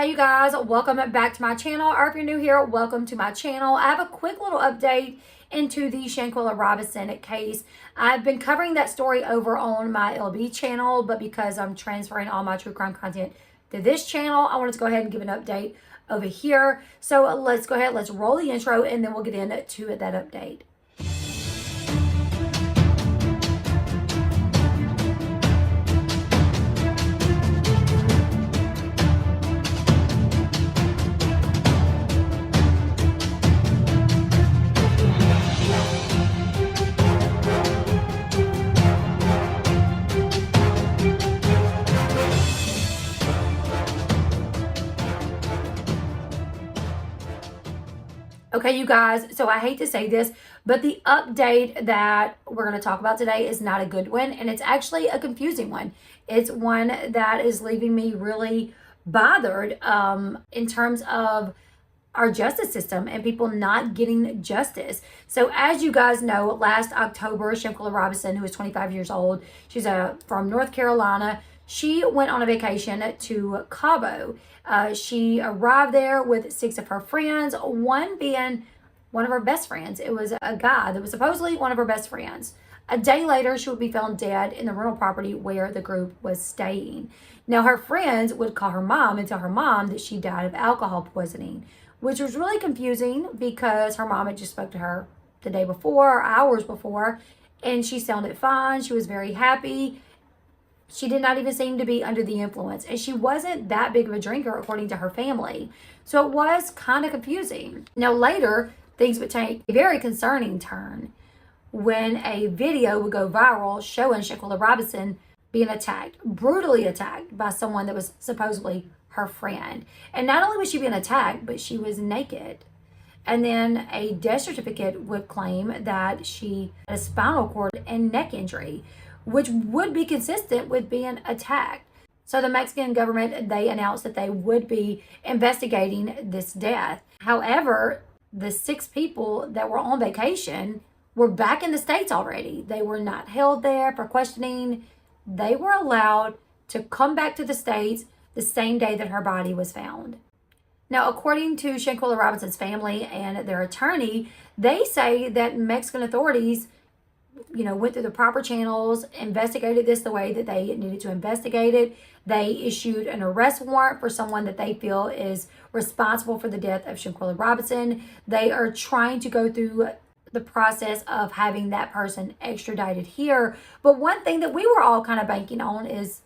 Hey you guys, welcome back to my channel, or if you're new here, welcome to my channel. I have a quick little update into the Shanquella Robinson case. I've been covering that story over on my Elle Bee channel, but because I'm transferring all my true crime content to this channel, I wanted to go ahead and give an update over here. So let's go ahead, let's roll the intro, and then we'll get into that update. Okay, you guys, so I hate to say this, but the update that we're going to talk about today is not a good one, and it's actually a confusing one. It's one that is leaving me really bothered in terms of our justice system and people not getting justice. So as you guys know, last October, Shanquella Robinson, who is 25 years old, she's from North Carolina, she went on a vacation to Cabo. She arrived there with 6 of her friends, one being one of her best friends. It was a guy that was supposedly one of her best friends. A day later, she would be found dead in the rental property where the group was staying. Now, her friends would call her mom and tell her mom that she died of alcohol poisoning, which was really confusing because her mom had just spoke to her the day before, or hours before, and she sounded fine. She was very happy. She did not even seem to be under the influence, and she wasn't that big of a drinker according to her family. So it was kind of confusing. Now later, things would take a very concerning turn when a video would go viral showing Shanquella Robinson being attacked, brutally attacked by someone that was supposedly her friend. And not only was she being attacked, but she was naked. And then a death certificate would claim that she had a spinal cord and neck injury, which would be consistent with being attacked. So the Mexican government, they announced that they would be investigating this death. However, the 6 people that were on vacation were back in the States already. They were not held there for questioning. They were allowed to come back to the States the same day that her body was found. Now, according to Shanquella Robinson's family and their attorney, they say that Mexican authorities went through the proper channels, investigated this the way that they needed to investigate it. They issued an arrest warrant for someone that they feel is responsible for the death of Shanquella Robinson. They are trying to go through the process of having that person extradited here. But one thing that we were all kind of banking on is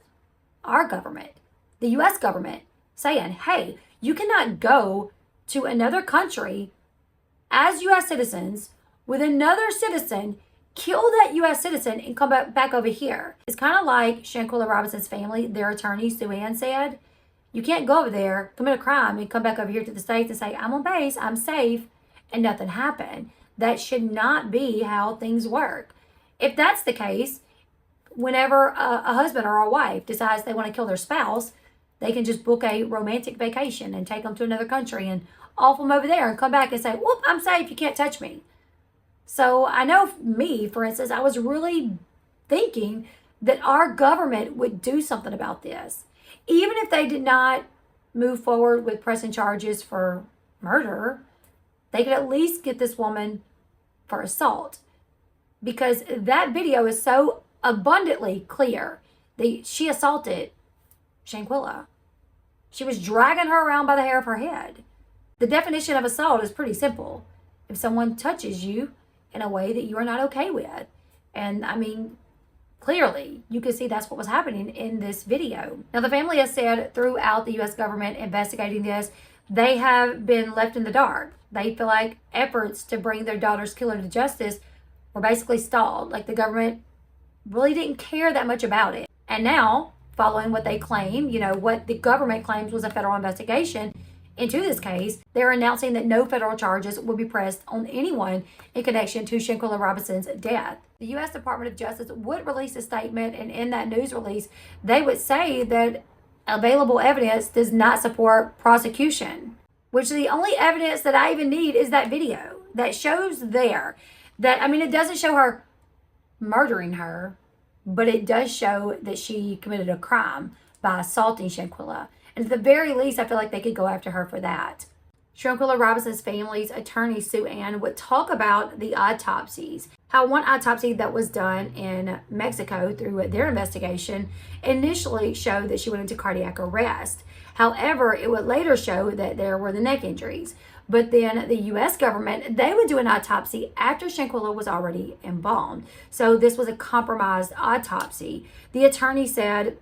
our government, the U.S. government, saying, hey, you cannot go to another country as U.S. citizens with another citizen, kill that U.S. citizen, and come back over here. It's kind of like Shanquella Robinson's family, their attorney, Sue Ann, said, you can't go over there, commit a crime, and come back over here to the States and say, I'm on base, I'm safe, and nothing happened. That should not be how things work. If that's the case, whenever a husband or a wife decides they want to kill their spouse, they can just book a romantic vacation and take them to another country and off them over there and come back and say, whoop, I'm safe, you can't touch me. So I know me, for instance, I was really thinking that our government would do something about this. Even if they did not move forward with pressing charges for murder, they could at least get this woman for assault. Because that video is so abundantly clear that she assaulted Shanquella. She was dragging her around by the hair of her head. The definition of assault is pretty simple. If someone touches you in a way that you are not okay with. And I mean, clearly, you can see that's what was happening in this video. Now, the family has said throughout the U.S. government investigating this, they have been left in the dark. They feel like efforts to bring their daughter's killer to justice were basically stalled. Like the government really didn't care that much about it. And now, following what they claim, what the government claims was a federal investigation into this case, they're announcing that no federal charges will be pressed on anyone in connection to Shanquella Robinson's death. The U.S. Department of Justice would release a statement, and in that news release, they would say that available evidence does not support prosecution, which the only evidence that I even need is that video that shows there that, it doesn't show her murdering her, but it does show that she committed a crime by assaulting Shanquella. And at the very least, I feel like they could go after her for that. Shanquella Robinson's family's attorney, Sue Ann, would talk about the autopsies. How one autopsy that was done in Mexico through their investigation initially showed that she went into cardiac arrest. However, it would later show that there were the neck injuries. But then the U.S. government, they would do an autopsy after Shanquella was already embalmed. So this was a compromised autopsy. The attorney said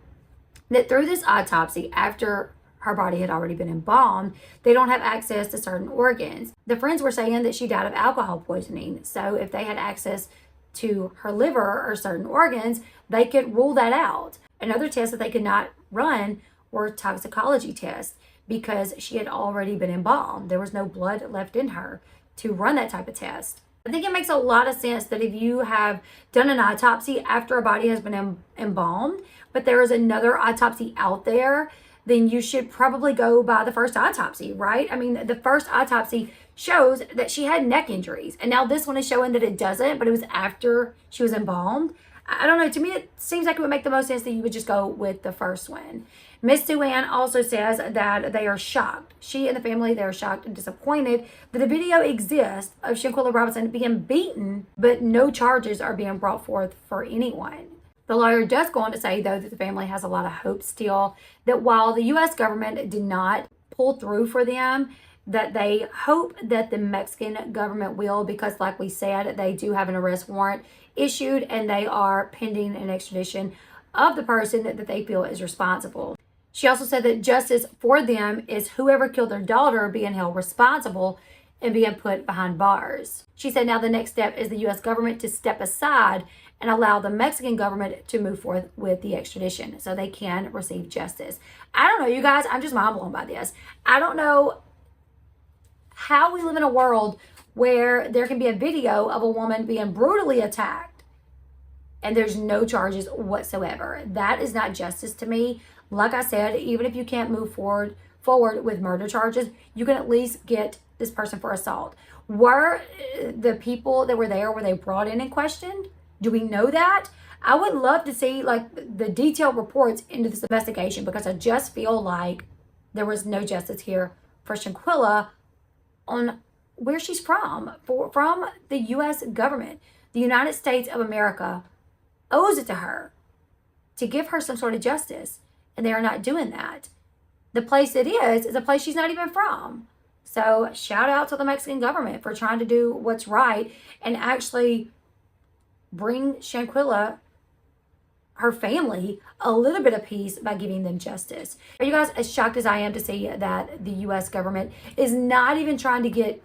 that through this autopsy, after her body had already been embalmed, they don't have access to certain organs. The friends were saying that she died of alcohol poisoning. So if they had access to her liver or certain organs, they could rule that out. Another test that they could not run were toxicology tests because she had already been embalmed. There was no blood left in her to run that type of test. I think it makes a lot of sense that if you have done an autopsy after a body has been embalmed, but there is another autopsy out there, then you should probably go by the first autopsy, right? I mean, the first autopsy shows that she had neck injuries. And now this one is showing that it doesn't, but it was after she was embalmed. I don't know. To me, it seems like it would make the most sense that you would just go with the first one. Miss Sue Ann also says that they are shocked. She and the family, they are shocked and disappointed that a video exists of Shanquella Robinson being beaten, but no charges are being brought forth for anyone. The lawyer does go on to say, though, that the family has a lot of hope still, that while the U.S. government did not pull through for them, that they hope that the Mexican government will, because like we said, they do have an arrest warrant issued and they are pending an extradition of the person that they feel is responsible. She also said that justice for them is whoever killed their daughter being held responsible and being put behind bars. She said now the next step is the U.S. government to step aside and allow the Mexican government to move forth with the extradition so they can receive justice. I don't know, you guys, I'm just mind blown by this. I don't know how we live in a world where there can be a video of a woman being brutally attacked and there's no charges whatsoever. That is not justice to me. Like I said, even if you can't move forward with murder charges, you can at least get this person for assault. Were the people that were there, were they brought in and questioned? Do we know that? I would love to see like the detailed reports into this investigation because I just feel like there was no justice here for Shanquella on where she's from the U.S. government. The United States of America owes it to her to give her some sort of justice, and they are not doing that. The place it is a place she's not even from. So shout out to the Mexican government for trying to do what's right and actually bring Shanquella, her family, a little bit of peace by giving them justice. Are you guys as shocked as I am to see that the U.S. government is not even trying to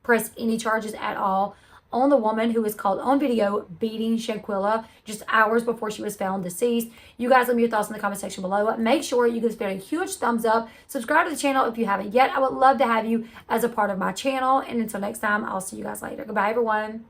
press any charges at all on the woman who was caught on video beating Shanquella just hours before she was found deceased? You guys, let me know your thoughts in the comment section below. Make sure you give this video a huge thumbs up. Subscribe to the channel if you haven't yet. I would love to have you as a part of my channel. And until next time, I'll see you guys later. Goodbye, everyone.